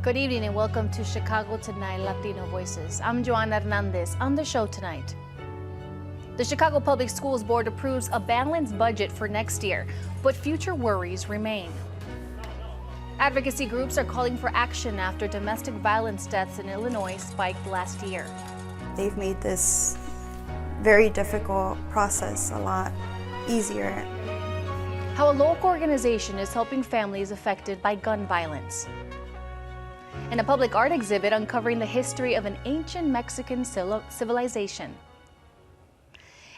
Good evening and welcome to Chicago Tonight Latino Voices. I'm Joanna Hernandez. On the show tonight, the Chicago Public Schools Board approves a balanced budget for next year, but future worries remain. Advocacy groups are calling for action after domestic violence deaths in Illinois spiked last year. They've made this very difficult process a lot easier. How a local organization is helping families affected by gun violence. And a public art exhibit uncovering the history of an ancient Mexican civilization.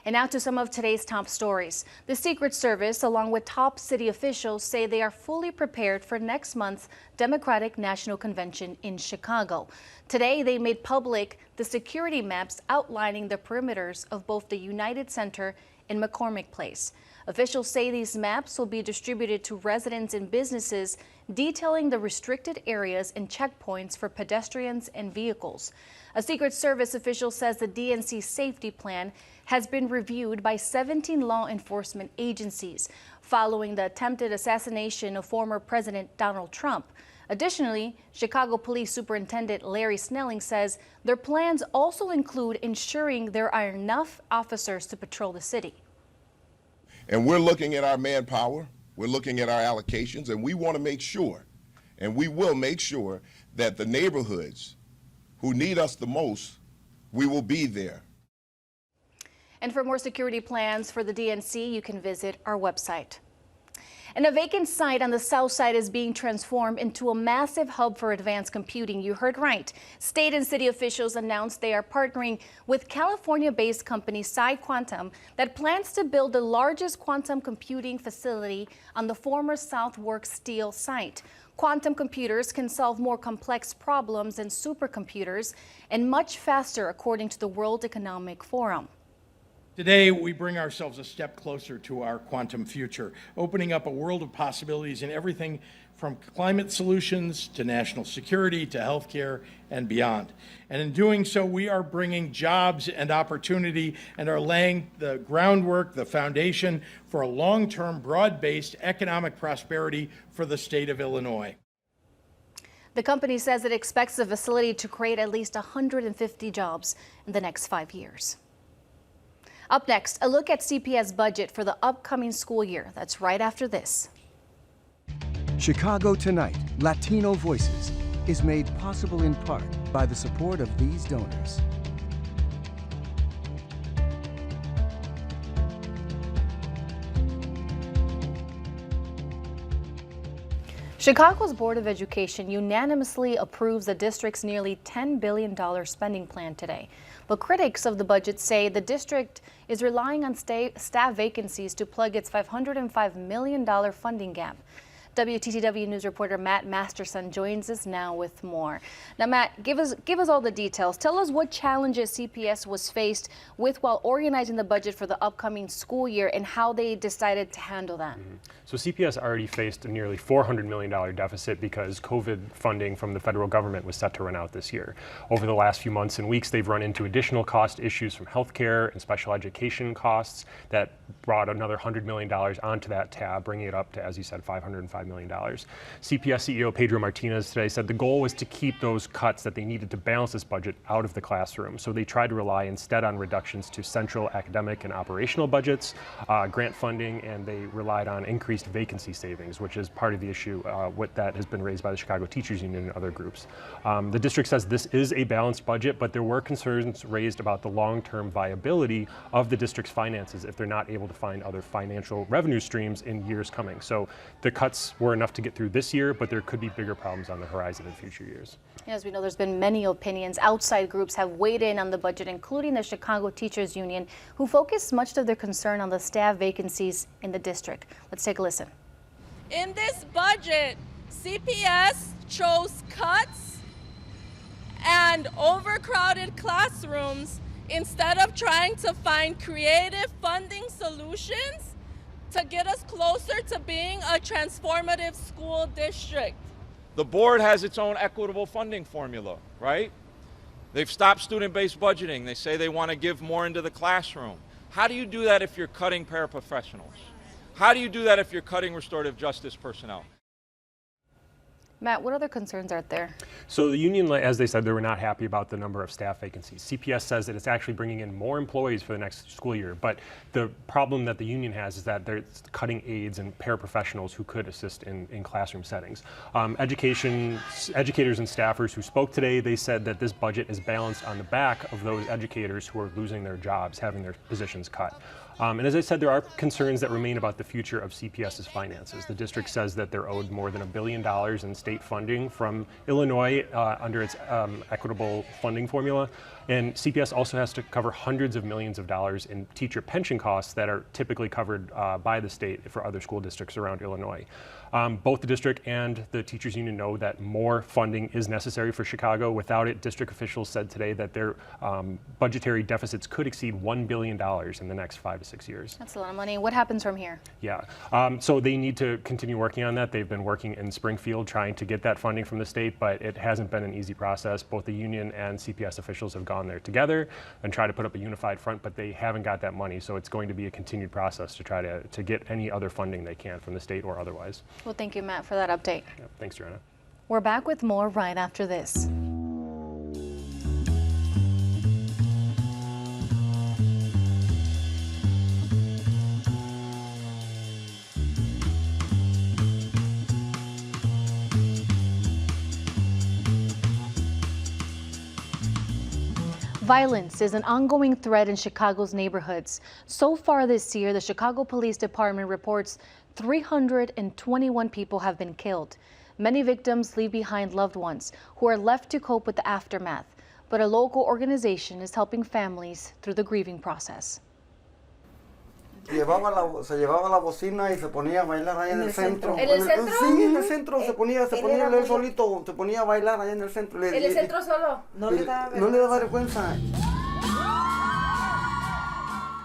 And now to some of today's top stories. The Secret Service, along with top city officials, say they are fully prepared for next month's Democratic National Convention in Chicago. Today, they made public the security maps outlining the perimeters of both the United Center and McCormick Place. Officials say these maps will be distributed to residents and businesses, detailing the restricted areas and checkpoints for pedestrians and vehicles. A Secret Service official says the DNC safety plan has been reviewed by 17 law enforcement agencies following the attempted assassination of former President Donald Trump. Additionally, Chicago Police Superintendent Larry Snelling says their plans also include ensuring there are enough officers to patrol the city. And we're looking at our manpower, we're looking at our allocations, and we want to make sure, and we will make sure, that the neighborhoods who need us the most, we will be there. And for more security plans for the DNC, you can visit our website. And a vacant site on the south side is being transformed into a massive hub for advanced computing. You heard right. State and city officials announced they are partnering with California-based company PsiQuantum that plans to build the largest quantum computing facility on the former Southwark Steel site. Quantum computers can solve more complex problems than supercomputers and much faster, according to the World Economic Forum. Today, we bring ourselves a step closer to our quantum future, opening up a world of possibilities in everything from climate solutions to national security to healthcare and beyond. And in doing so, we are bringing jobs and opportunity and are laying the groundwork, the foundation for a long-term, broad-based economic prosperity for the state of Illinois. The company says it expects the facility to create at least 150 jobs in the next 5 years. Up next, a look at CPS budget for the upcoming school year. That's right after this. Chicago Tonight, Latino Voices, is made possible in part by the support of these donors. Chicago's Board of Education unanimously approves the district's nearly $10 billion spending plan today. But critics of the budget say the district is relying on staff vacancies to plug its $505 million funding gap. WTTW News reporter Matt Masterson joins us now with more. Now, Matt, give us all the details. Tell us what challenges CPS was faced with while organizing the budget for the upcoming school year and how they decided to handle that. So CPS already faced a nearly $400 million deficit because COVID funding from the federal government was set to run out this year. Over the last few months and weeks, they've run into additional cost issues from healthcare and special education costs that brought another $100 million onto that tab, bringing it up to, as you said, $505 million. CPS CEO Pedro Martinez today said the goal was to keep those cuts that they needed to balance this budget out of the classroom. So they tried to rely instead on reductions to central academic and operational budgets, grant funding, and they relied on increased vacancy savings, which is part of the issue what that has been raised by the Chicago Teachers Union and other groups. The district says this is a balanced budget, but there were concerns raised about the long-term viability of the district's finances if they're not able to find other financial revenue streams in years coming. So the cuts were enough to get through this year, but there could be bigger problems on the horizon in future years. As we know, there's been many opinions. Outside groups have weighed in on the budget, including the Chicago Teachers Union, who focused much of their concern on the staff vacancies in the district. Let's take a listen. In this budget, CPS chose cuts and overcrowded classrooms instead of trying to find creative funding solutions to get us closer to being a transformative school district. The board has its own equitable funding formula, right? They've stopped student-based budgeting. They say they want to give more into the classroom. How do you do that if you're cutting paraprofessionals? How do you do that if you're cutting restorative justice personnel? Matt, what other concerns are there? So the union, as they said, they were not happy about the number of staff vacancies. CPS says that it's actually bringing in more employees for the next school year, but the problem that the union has is that they're cutting aides and paraprofessionals who could assist in classroom settings. Educators and staffers who spoke today, they said that this budget is balanced on the back of those educators who are losing their jobs, having their positions cut. And as I said, there are concerns that remain about the future of CPS's finances. The district says that they're owed more than $1 billion in state funding from Illinois under its equitable funding formula. And CPS also has to cover hundreds of millions of dollars in teacher pension costs that are typically covered by the state for other school districts around Illinois. Both the district and the teachers union know that more funding is necessary for Chicago. Without it, district officials said today that their budgetary deficits could exceed $1 billion in the next 5 to 6 years. That's a lot of money. What happens from here? Yeah, so they need to continue working on that. They've been working in Springfield trying to get that funding from the state, but it hasn't been an easy process. Both the union and CPS officials have gone there together and tried to put up a unified front, but they haven't got that money. So it's going to be a continued process to try to get any other funding they can from the state or otherwise. Well, thank you, Matt, for that update. Yeah, thanks, Joanna. We're back with more right after this. Violence is an ongoing threat in Chicago's neighborhoods. So far this year, the Chicago Police Department reports 321 people have been killed. Many victims leave behind loved ones who are left to cope with the aftermath. But a local organization is helping families through the grieving process. Se llevaba la bocina y se ponía a bailar ahí en el centro. ¿En el centro? Sí, en el centro se ponía él solito, se ponía a bailar ahí en el centro. ¿En el centro solo? No le daba vergüenza.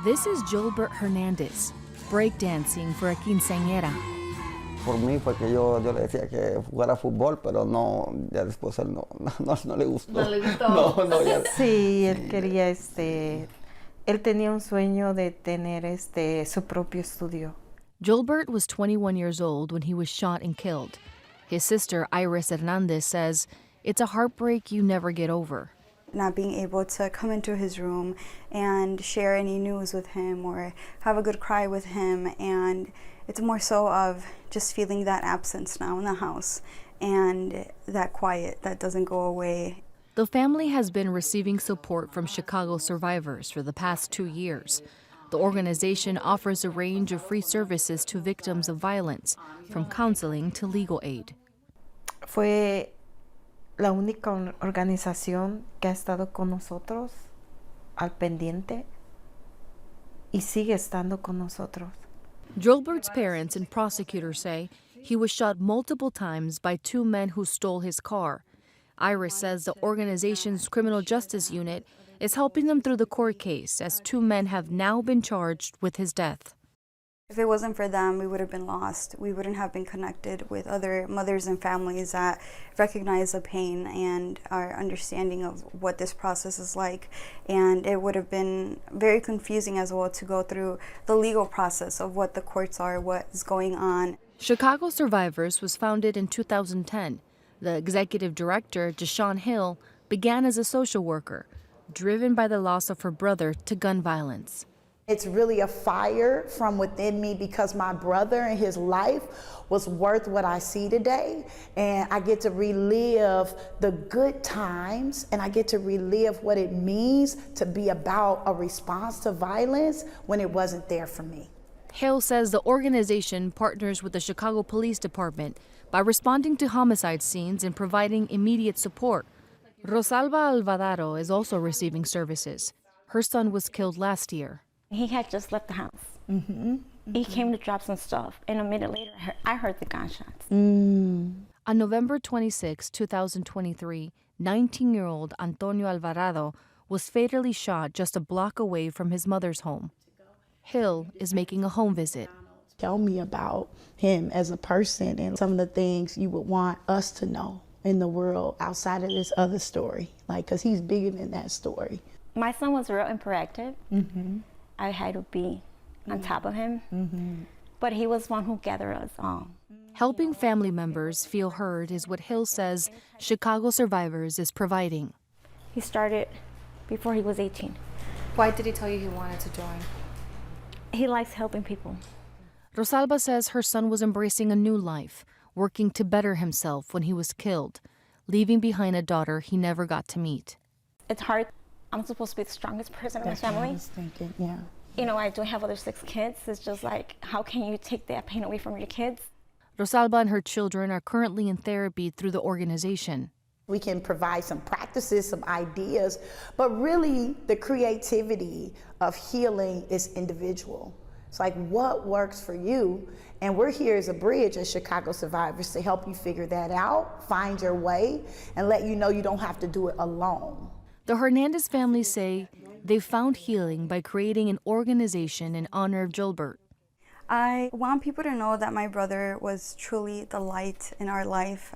This is Gilbert Hernandez, breakdancing for a quinceañera. Por mí fue que yo le decía que jugara fútbol, pero no, ya después él no le gustó. ¿No le gustó? No, ya. Sí, él quería él tenía un sueño de tener su propio estudio. Gilbert was 21 years old when he was shot and killed. His sister, Iris Hernandez, says it's a heartbreak you never get over. Not being able to come into his room and share any news with him or have a good cry with him, and it's more so of just feeling that absence now in the house and that quiet that doesn't go away. The family has been receiving support from Chicago survivors for the past 2 years. The organization offers a range of free services to victims of violence, from counseling to legal aid. Fue la única organización que ha estado con nosotros al pendiente y sigue estando con nosotros. Gilbert's parents and prosecutors say he was shot multiple times by 2 men who stole his car. Iris says the organization's criminal justice unit is helping them through the court case, as 2 men have now been charged with his death. If it wasn't for them, we would have been lost. We wouldn't have been connected with other mothers and families that recognize the pain and our understanding of what this process is like. And it would have been very confusing as well to go through the legal process of what the courts are, what is going on. Chicago Survivors was founded in 2010. The executive director, Deshaun Hill, began as a social worker, driven by the loss of her brother to gun violence. It's really a fire from within me because my brother and his life was worth what I see today. And I get to relive the good times, and I get to relive what it means to be about a response to violence when it wasn't there for me. Hill says the organization partners with the Chicago Police Department by responding to homicide scenes and providing immediate support. Rosalba Alvarado is also receiving services. Her son was killed last year. He had just left the house. He came to drop some stuff, and a minute later, I heard the gunshots. On November 26, 2023, 19-year-old Antonio Alvarado was fatally shot just a block away from his mother's home. Hill is making a home visit. Tell me about him as a person and some of the things you would want us to know in the world outside of this other story, because he's bigger than that story. My son was real hyperactive. I had to be on top of him, but he was one who gathered us all. Helping family members feel heard is what Hill says Chicago Survivors is providing. He started before he was 18. Why did he tell you he wanted to join? He likes helping people. Rosalba says her son was embracing a new life, working to better himself when he was killed, leaving behind a daughter he never got to meet. It's hard. I'm supposed to be the strongest person in my family. What I was thinking, yeah. You know, I do have other 6 kids. It's just like, how can you take that pain away from your kids? Rosalba and her children are currently in therapy through the organization. We can provide some practices, some ideas, but really the creativity of healing is individual. It's like, what works for you? And we're here as a bridge as Chicago Survivors to help you figure that out, find your way, and let you know you don't have to do it alone. The Hernandez family say they found healing by creating an organization in honor of Gilbert. I want people to know that my brother was truly the light in our life,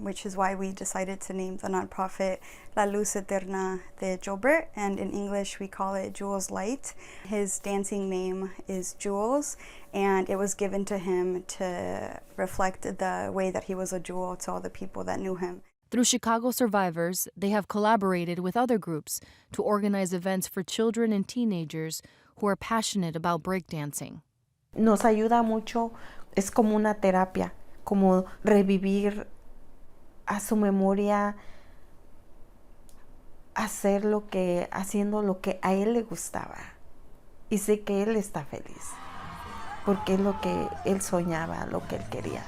which is why we decided to name the nonprofit La Luz Eterna de Gilbert, and in English we call it Jules Light. His dancing name is Jules, and it was given to him to reflect the way that he was a jewel to all the people that knew him. Through Chicago Survivors, they have collaborated with other groups to organize events for children and teenagers who are passionate about breakdancing. Nos ayuda mucho, es como una terapia, como revivir a su memoria, haciendo lo que a él le gustaba. Y sé que él está feliz, porque es lo que él soñaba, lo que él quería.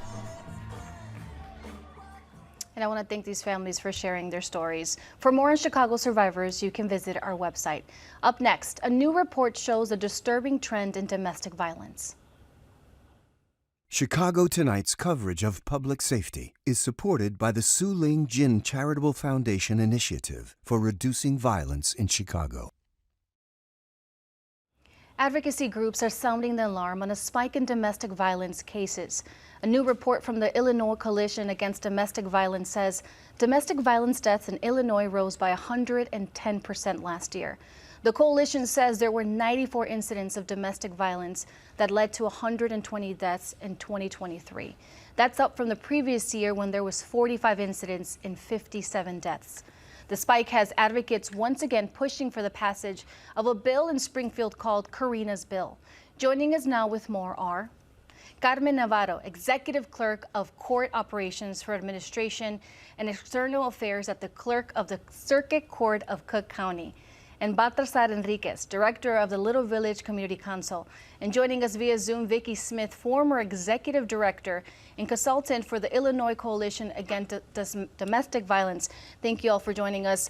And I want to thank these families for sharing their stories. For more on Chicago Survivors, you can visit our website. Up next, a new report shows a disturbing trend in domestic violence. Chicago Tonight's coverage of public safety is supported by the Su Ling Jin Charitable Foundation Initiative for Reducing Violence in Chicago. Advocacy groups are sounding the alarm on a spike in domestic violence cases. A new report from the Illinois Coalition Against Domestic Violence says domestic violence deaths in Illinois rose by 110% last year. The coalition says there were 94 incidents of domestic violence that led to 120 deaths in 2023. That's up from the previous year when there was 45 incidents and 57 deaths. The spike has advocates once again pushing for the passage of a bill in Springfield called Karina's Bill. Joining us now with more are Carmen Navarro, Executive Clerk of Court Operations for Administration and External Affairs at the Clerk of the Circuit Court of Cook County, and Baltasar Enriquez, Director of the Little Village Community Council. And joining us via Zoom, Vicki Smith, former Executive Director and Consultant for the Illinois Coalition Against Domestic Violence. Thank you all for joining us.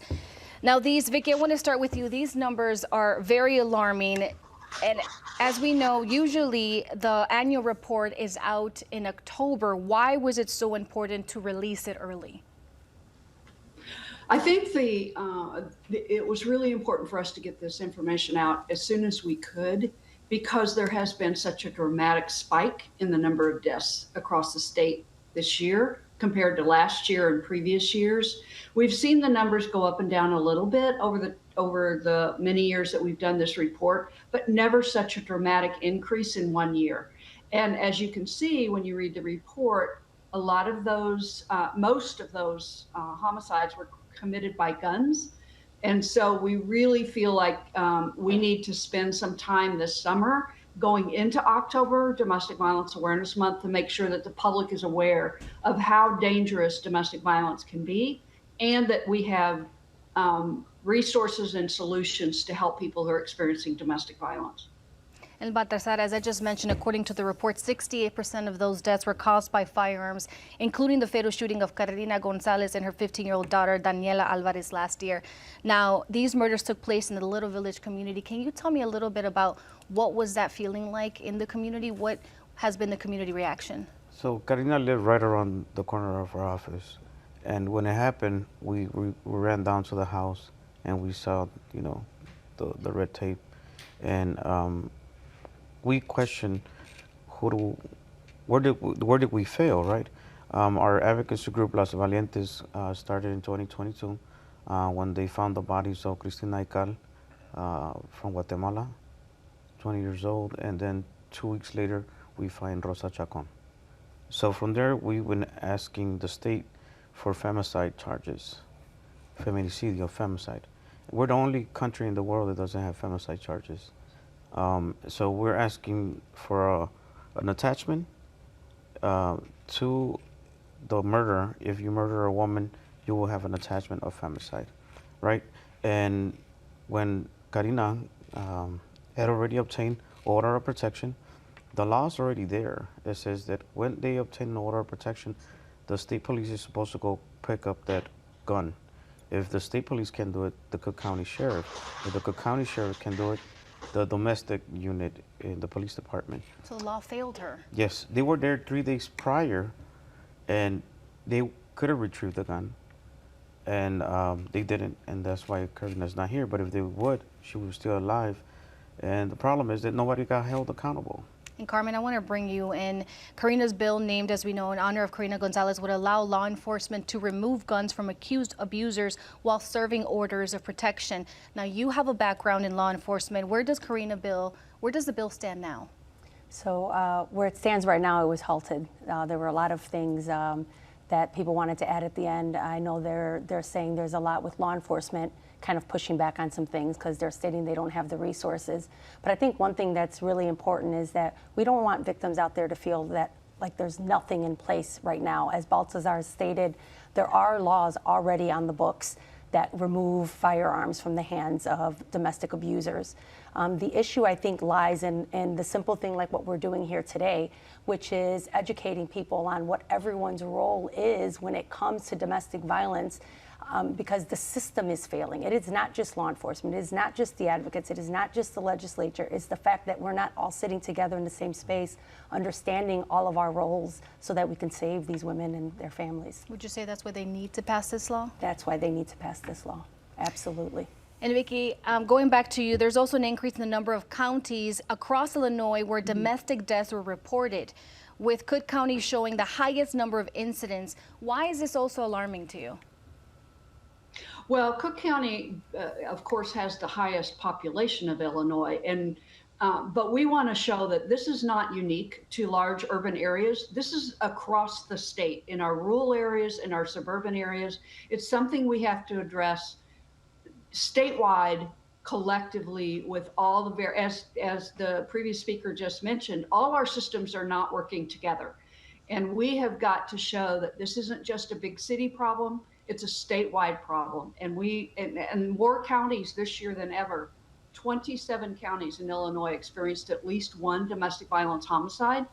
Now Vicki, I want to start with you. These numbers are very alarming. And as we know, usually the annual report is out in October. Why was it so important to release it early? I think it was really important for us to get this information out as soon as we could, because there has been such a dramatic spike in the number of deaths across the state this year compared to last year and previous years. We've seen the numbers go up and down a little bit over the many years that we've done this report, but never such a dramatic increase in 1 year. And as you can see when you read the report, a lot of those, most of those homicides were committed by guns. And so we really feel like we need to spend some time this summer going into October, Domestic Violence Awareness Month, to make sure that the public is aware of how dangerous domestic violence can be, and that we have resources and solutions to help people who are experiencing domestic violence. And Baltasar, as I just mentioned, according to the report, 68% of those deaths were caused by firearms, including the fatal shooting of Carolina Gonzalez and her 15-year-old daughter, Daniela Alvarez, last year. Now, these murders took place in the Little Village community. Can you tell me a little bit about what was that feeling like in the community? What has been the community reaction? So Carolina lived right around the corner of our office. And when it happened, we ran down to the house and we saw, you know, the red tape. And we questioned where did we fail, right? Our advocacy group, Las Valientes, started in 2022 when they found the bodies of Cristina Ical from Guatemala, 20 years old, and then 2 weeks later, we find Rosa Chacon. So from there, we've been asking the state for femicide charges, feminicidio, femicide. We're the only country in the world that doesn't have femicide charges. So we're asking for an attachment to the murder. If you murder a woman, you will have an attachment of femicide, right? And when Karina had already obtained order of protection, the law's already there. It says that when they obtain an order of protection, the state police is supposed to go pick up that gun. If the state police can do it, the Cook County Sheriff. If the Cook County Sheriff can do it, the domestic unit in the police department. So the law failed her. Yes, they were there 3 days prior, and they could have retrieved the gun, and they didn't, and that's why Karina's not here. But if they would, she was still alive. And the problem is that nobody got held accountable. And Carmen, I want to bring you in. Karina's bill, named, as we know, in honor of Karina Gonzalez, would allow law enforcement to remove guns from accused abusers while serving orders of protection. Now, you have a background in law enforcement. Where does the bill stand now? So where it stands right now, it was halted. There were a lot of things that people wanted to add at the end. I know they're saying there's a lot with law enforcement kind of pushing back on some things because they're stating they don't have the resources. But I think one thing that's really important is that we don't want victims out there to feel that like there's nothing in place right now. As Baltazar stated, there are laws already on the books that remove firearms from the hands of domestic abusers. The issue, I think, lies in the simple thing like what we're doing here today, which is educating people on what everyone's role is when it comes to domestic violence, because the system is failing. It is not just law enforcement. It is not just the advocates. It is not just the legislature. It's the fact that we're not all sitting together in the same space, understanding all of our roles so that we can save these women and their families. Would you say that's why they need to pass this law? That's why they need to pass this law. Absolutely. And Vicki, going back to you, there's also an increase in the number of counties across Illinois where domestic deaths were reported, with Cook County showing the highest number of incidents. Why is this also alarming to you? Well, Cook County, of course, has the highest population of Illinois, and but we want to show that this is not unique to large urban areas. This is across the state, in our rural areas, in our suburban areas. It's something we have to address statewide, collectively, with all the as the previous speaker just mentioned, all our systems are not working together. And we have got to show that this isn't just a big city problem, it's a statewide problem. And more counties this year than ever. 27 counties in Illinois experienced at least one domestic violence homicide.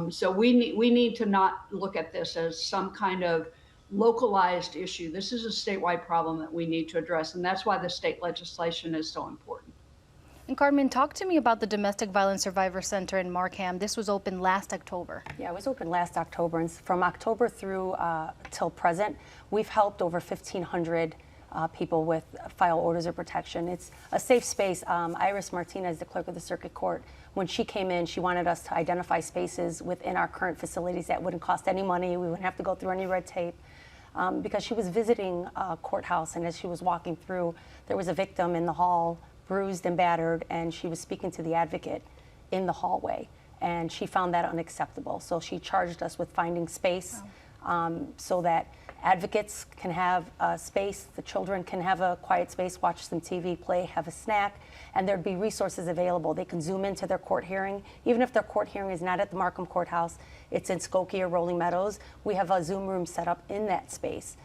So we need to not look at this as some kind of localized issue. This is a statewide problem that we need to address, and that's why the state legislation is so important. And Carmen, talk to me about the Domestic Violence Survivor Center in Markham. This was opened last October. Yeah, it was opened last October, and from October through till present, we've helped over 1,500 people with file orders of protection. It's a safe space. Iris Martinez, the clerk of the circuit court, when she came in, she wanted us to identify spaces within our current facilities that wouldn't cost any money. We wouldn't have to go through any red tape. Because she was visiting a courthouse, and as she was walking through, there was a victim in the hall, bruised and battered, and she was speaking to the advocate in the hallway, and she found that unacceptable. So she charged us with finding space so that advocates can have a space, the children can have a quiet space, watch some TV, play, have a snack, and there'd be resources available. They can zoom into their court hearing. Even if their court hearing is not at the Markham Courthouse, it's in Skokie or Rolling Meadows, we have a Zoom room set up in that space,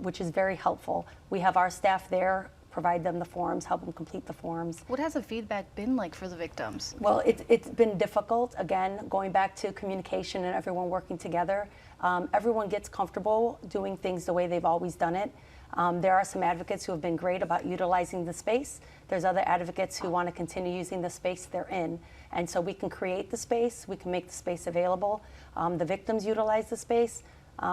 which is very helpful. We have our staff there, provide them the forms, help them complete the forms. What has the feedback been like for the victims? Well, it's been difficult, again, going back to communication and everyone working together. Everyone gets comfortable doing things the way they've always done it. There are some advocates who have been great about utilizing the space. There's other advocates who want to continue using the space they're in. And so we can create the space, we can make the space available. The victims utilize the space.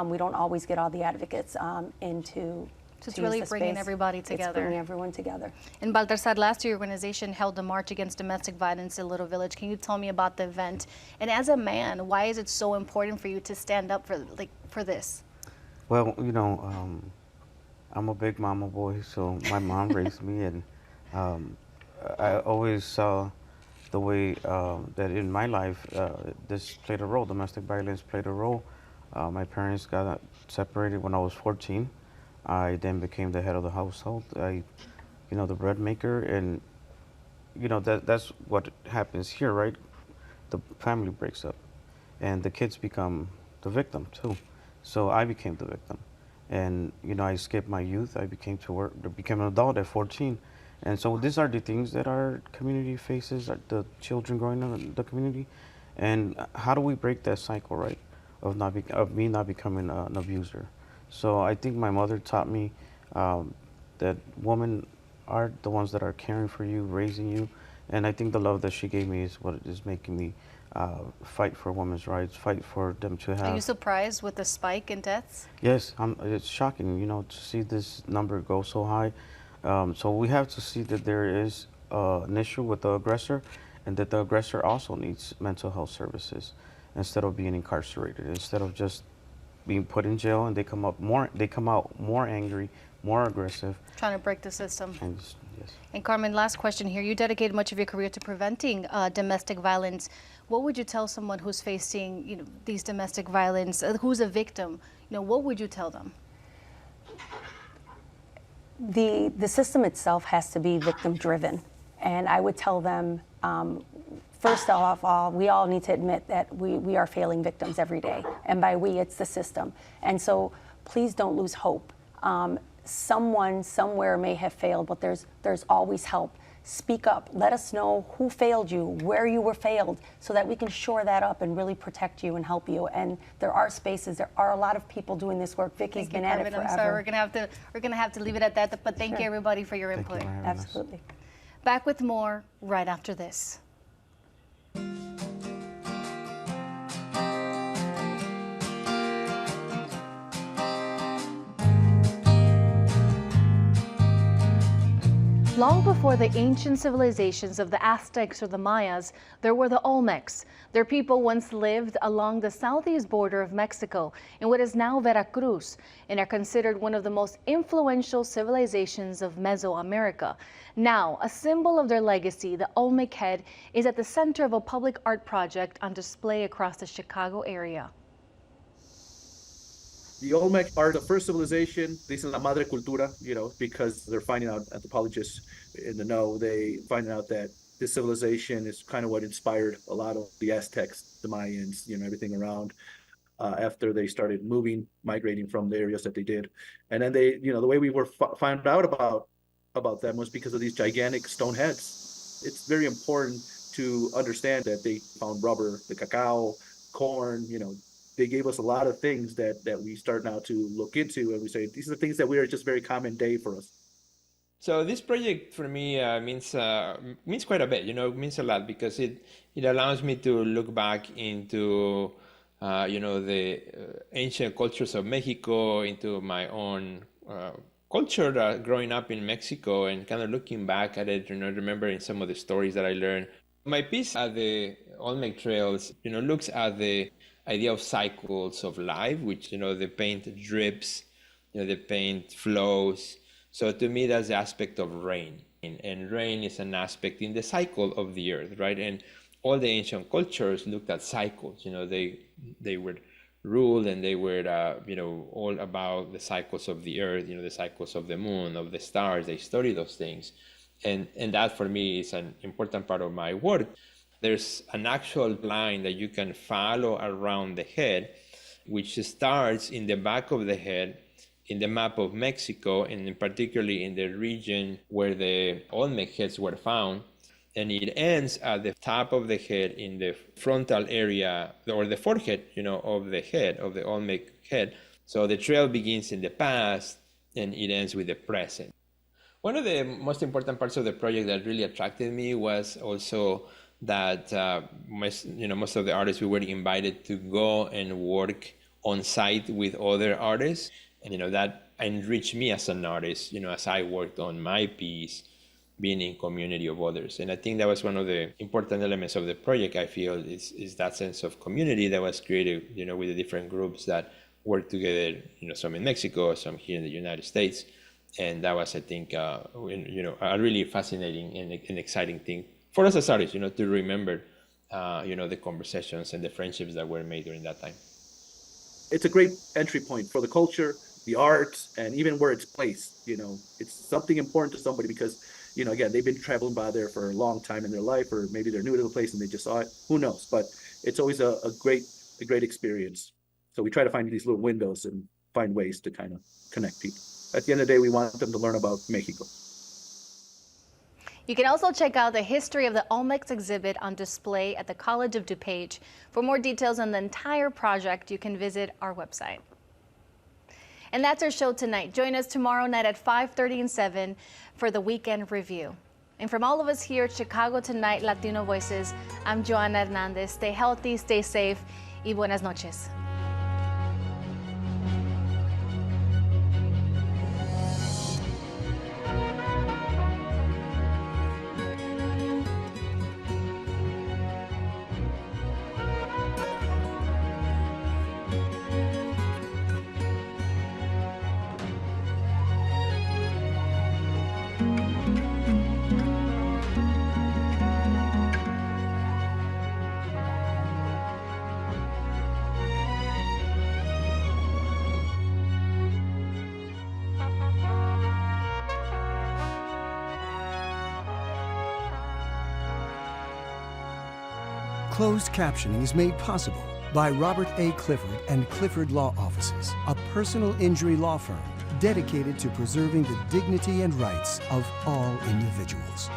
We don't always get all the advocates into So it's really bringing everybody together. It's bringing everyone together. And Baltasar, last year your organization held a march against domestic violence in Little Village. Can you tell me about the event? And as a man, why is it so important for you to stand up for this? Well, you know, I'm a big mama boy, so my mom raised me, and I always saw the way that in my life, this played a role. Domestic violence played a role. My parents got separated when I was 14. I then became the head of the household. The bread maker, and that's what happens here, right? The family breaks up, and the kids become the victim too. So I became the victim, and I skipped my youth. I became an adult at 14, and so these are the things that our community faces, the children growing up in the community, and how do we break that cycle, right? Of me not becoming an abuser. So I think my mother taught me that women are the ones that are caring for you, raising you, and I think the love that she gave me is what is making me fight for women's rights, fight for them to have. Are you surprised with the spike in deaths? Yes, it's shocking, to see this number go so high. So we have to see that there is an issue with the aggressor, and that the aggressor also needs mental health services instead of being incarcerated, instead of just being put in jail, and they come out more angry, more aggressive. Trying to break the system. And, yes. And Carmen, last question here. You dedicated much of your career to preventing domestic violence. What would you tell someone who's facing, these domestic violence, who's a victim? What would you tell them? The system itself has to be victim driven, and I would tell them, first of all, we all need to admit that we are failing victims every day, and by we, it's the system. And so please don't lose hope. Someone somewhere may have failed, but there's always help. Speak up. Let us know who failed you, where you were failed, so that we can shore that up and really protect you and help you. And there are spaces. There are a lot of people doing this work. Vicky's been at it forever. I'm sorry, we're gonna have to leave it at that. But thank you everybody for your input. Absolutely. Back with more right after this. Long before the ancient civilizations of the Aztecs or the Mayas, there were the Olmecs. Their people once lived along the southeast border of Mexico in what is now Veracruz, and are considered one of the most influential civilizations of Mesoamerica. Now, a symbol of their legacy, the Olmec head is at the center of a public art project on display across the Chicago area. The Olmec are the first civilization. This is la madre cultura, because they're finding out, anthropologists in the know, they finding out that this civilization is kind of what inspired a lot of the Aztecs, the Mayans, everything around after they started migrating from the areas that they did. And then they, the way we were found out about them was because of these gigantic stone heads. It's very important to understand that they found rubber, the cacao, corn, they gave us a lot of things that we start now to look into, and we say these are things that we are just very common day for us. So this project for me means quite a bit. It means a lot because it allows me to look back into the ancient cultures of Mexico, into my own culture growing up in Mexico, and kind of looking back at it. Remembering some of the stories that I learned. My piece at the Olmec Trails, looks at the idea of cycles of life, which, the paint drips, the paint flows. So to me, that's the aspect of rain. And rain is an aspect in the cycle of the earth, right? And all the ancient cultures looked at cycles. They were ruled, and they were, all about the cycles of the earth, the cycles of the moon, of the stars. They study those things. And that for me is an important part of my work. There's an actual line that you can follow around the head, which starts in the back of the head in the map of Mexico, and particularly in the region where the Olmec heads were found. And it ends at the top of the head in the frontal area, or the forehead, of the head, of the Olmec head. So the trail begins in the past and it ends with the present. One of the most important parts of the project that really attracted me was also that most of the artists, we were invited to go and work on site with other artists, and that enriched me as an artist. As I worked on my piece, being in community of others, and I think that was one of the important elements of the project. I feel is that sense of community that was created, with the different groups that work together. Some in Mexico, some here in the United States, and that was, I think, a really fascinating and exciting thing for us as artists, to remember, the conversations and the friendships that were made during that time. It's a great entry point for the culture, the art, and even where it's placed. It's something important to somebody because, again, they've been traveling by there for a long time in their life, or maybe they're new to the place and they just saw it. Who knows? But it's always a great experience. So we try to find these little windows and find ways to kind of connect people. At the end of the day, we want them to learn about Mexico. You can also check out the history of the Olmecs exhibit on display at the College of DuPage. For more details on the entire project, you can visit our website. And that's our show tonight. Join us tomorrow night at 5:30 and 7 for the Weekend Review. And from all of us here at Chicago Tonight Latino Voices, I'm Joanna Hernandez. Stay healthy, stay safe, y buenas noches. Closed captioning is made possible by Robert A. Clifford and Clifford Law Offices, a personal injury law firm dedicated to preserving the dignity and rights of all individuals.